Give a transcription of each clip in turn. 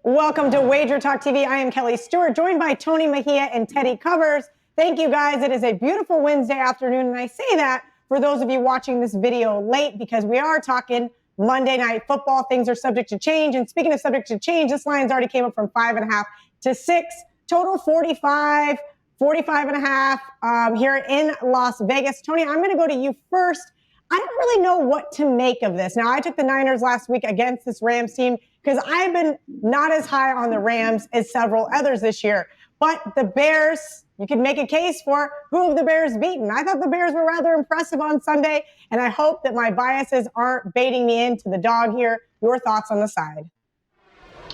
Welcome to WagerTalk TV. I am Kelly Stewart, joined by Tony Mejia and Teddy Covers. Thank you, guys. It is a beautiful Wednesday afternoon, and I say that for those of you watching this video late because we are talking Monday Night Football. Things are subject to change, and speaking of subject to change, this line's already came up from 5.5 to 6. Total 45 and a half here in Las Vegas. Tony, I'm going to go to you first. I don't really know what to make of this. Now, I took the Niners last week against this Rams team because I've been not as high on the Rams as several others this year. But the Bears, you can make a case for who have the Bears beaten. I thought the Bears were rather impressive on Sunday, and I hope that my biases aren't baiting me into the dog here. Your thoughts on the side?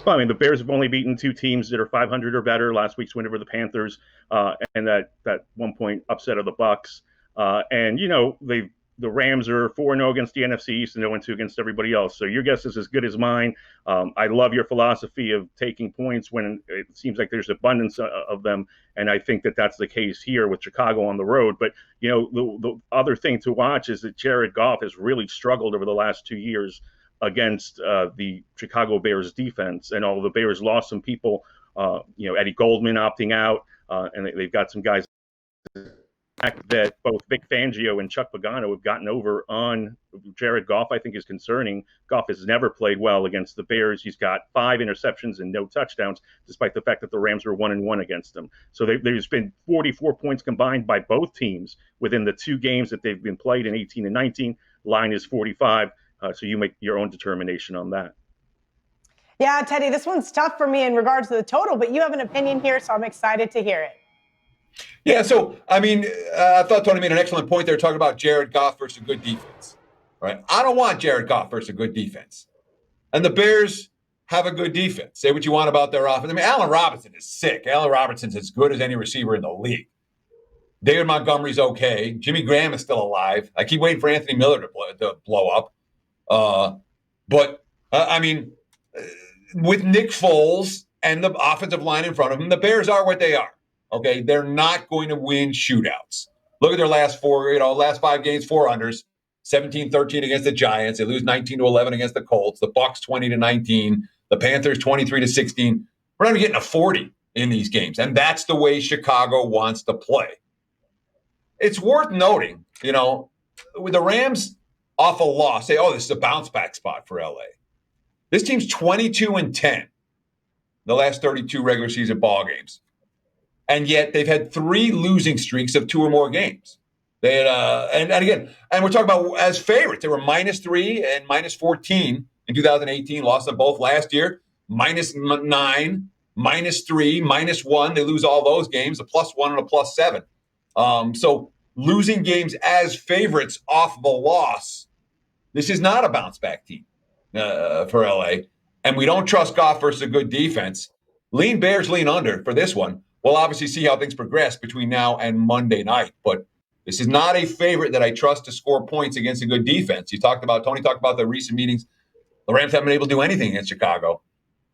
Well, I mean, the Bears have only beaten two teams that are 500 or better. Last week's win over the Panthers and that 1-point upset of the Bucks. And, you know, the Rams are 4-0 against the NFC East and 0-2 against everybody else. So your guess is as good as mine. I love your philosophy of taking points when it seems like there's abundance of them. And I think that that's the case here with Chicago on the road. But, you know, the other thing to watch is that Jared Goff has really struggled over the last 2 years against the Chicago Bears defense. And all the Bears lost some people, Eddie Goldman opting out, and they've got some guys that both Vic Fangio and Chuck Pagano have gotten over on Jared Goff, I think is concerning. Goff has never played well against the Bears. He's got 5 interceptions and no touchdowns, despite the fact that the Rams were 1-1 against him. So there's been 44 points combined by both teams within the 2 games that they've been played in 18 and 19. Line is 45. So you make your own determination on that. Yeah, Teddy, this one's tough for me in regards to the total, but you have an opinion here, so I'm excited to hear it. Yeah, so, I mean, I thought Tony made an excellent point there talking about Jared Goff versus a good defense. Right? I don't want Jared Goff versus a good defense. And the Bears have a good defense. Say what you want about their offense. I mean, Allen Robinson is sick. Allen Robinson's as good as any receiver in the league. David Montgomery's okay. Jimmy Graham is still alive. I keep waiting for Anthony Miller to blow up. With Nick Foles and the offensive line in front of him, the Bears are what they are. Okay, they're not going to win shootouts. Look at their last 5 games, 4 unders, 17-13 against the Giants. They lose 19-11 against the Colts. The Bucks 20-19. The Panthers 23-16. We're not even getting a 40 in these games, and that's the way Chicago wants to play. It's worth noting, with the Rams off a loss, say, this is a bounce back spot for LA. This team's 22-10 the last 32 regular season ball games. And yet they've had 3 losing streaks of 2 or more games. They had, and we're talking about as favorites. They were -3 and -14 in 2018, lost them both last year. -9, -3, -1. They lose all those games, a +1 and a +7. So losing games as favorites off the loss. This is not a bounce back team for LA. And we don't trust Goff versus a good defense. Lean Bears, lean under for this one. We'll obviously see how things progress between now and Monday night. But this is not a favorite that I trust to score points against a good defense. Tony talked about the recent meetings. The Rams haven't been able to do anything against Chicago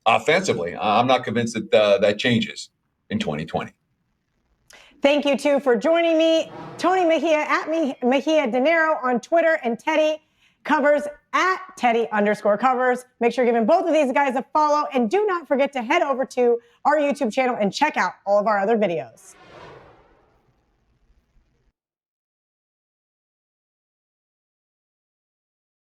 offensively. I'm not convinced that that changes in 2020. Thank you, too, for joining me. Tony Mejia, at Mejia Dinero on Twitter, and Teddy Covers at Teddy_Covers. Make sure you're giving both of these guys a follow. And do not forget to head over to our YouTube channel and check out all of our other videos.